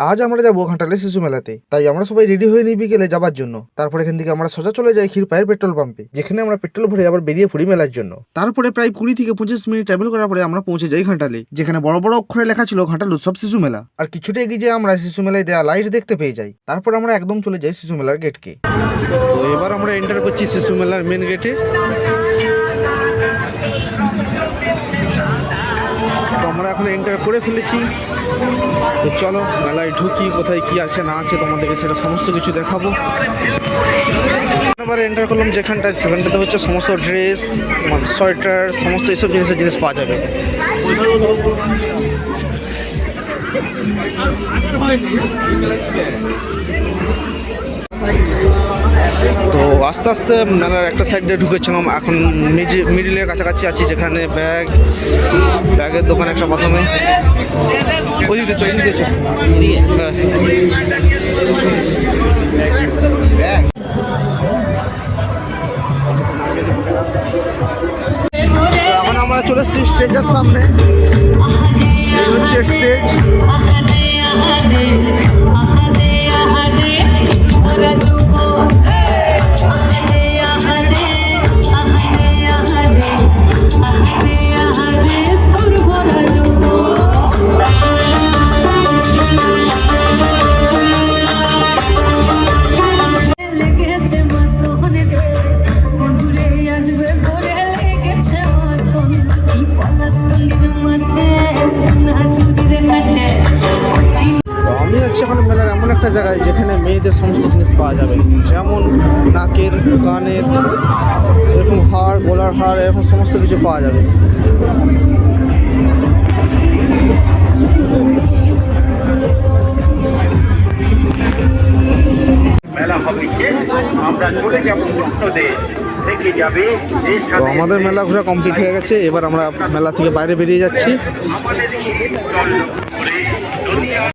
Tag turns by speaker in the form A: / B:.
A: আজ আমরা যাবো ঘাটালে শিশু মেলাতে, তাই আমরা সবাই রেডি হয়ে নিই বিকেলে যাবার জন্য। তারপর এখান থেকে আমরা সোজা চলে যাই ক্ষীরপাইয়ের পেট্রোল পাম্পে, যেখানে আমরা পেট্রোল ভরে আবার বেরিয়ে পড়ি মেলার জন্য। তারপরে প্রায় 20 থেকে 25 মিনিট ট্রাভেল করার পরে আমরা পৌঁছে যাই ঘাটালে, যেখানে বড় বড় অক্ষরে লেখা ছিল ঘাটাল উৎসব শিশু মেলা। আর কিছুটা এগিয়ে যেয়ে আমরা শিশু মেলায় দেওয়া লাইট দেখতে পেয়ে যাই। তারপর আমরা একদম চলে যাই শিশু মেলার গেটকে। তো এবার আমরা এন্টার করছি শিশু মেলার মেন গেটে। তো আমরা এখন এন্টার করে ফেলেছি। তো চলো মেলায় ঢুকি, কোথায় কি আছে না আছে তোমাদেরকে সেটা সমস্ত কিছু দেখাবো। এবার এন্টার করলাম সেখানটাতে হচ্ছে সমস্ত ড্রেস, সোয়েটার, সমস্ত এইসব জিনিস পাওয়া যাবে। তো আস্তে আস্তে মেলার একটা সাইডে ঢুকেছিলাম, এখন মিডিলের কাছাকাছি আছি, যেখানে ব্যাগের দোকান একটা প্রথমে। ওই দিতে এখন আমরা চলে এসেছি স্টেজের সামনে। এই হচ্ছে স্টেজ। আমি আছি এখন মেলার এমন একটা জায়গায় যেখানে মেয়েদের সমস্ত জিনিস পাওয়া যাবে, যেমন নাকের, কানের, এরকম হার, গলার হার, এরকম সমস্ত কিছু পাওয়া যাবে। তো আমাদের মেলা ঘোরা কমপ্লিট হয়ে গেছে, এবার আমরা মেলা থেকে বাইরে বেরিয়ে যাচ্ছি।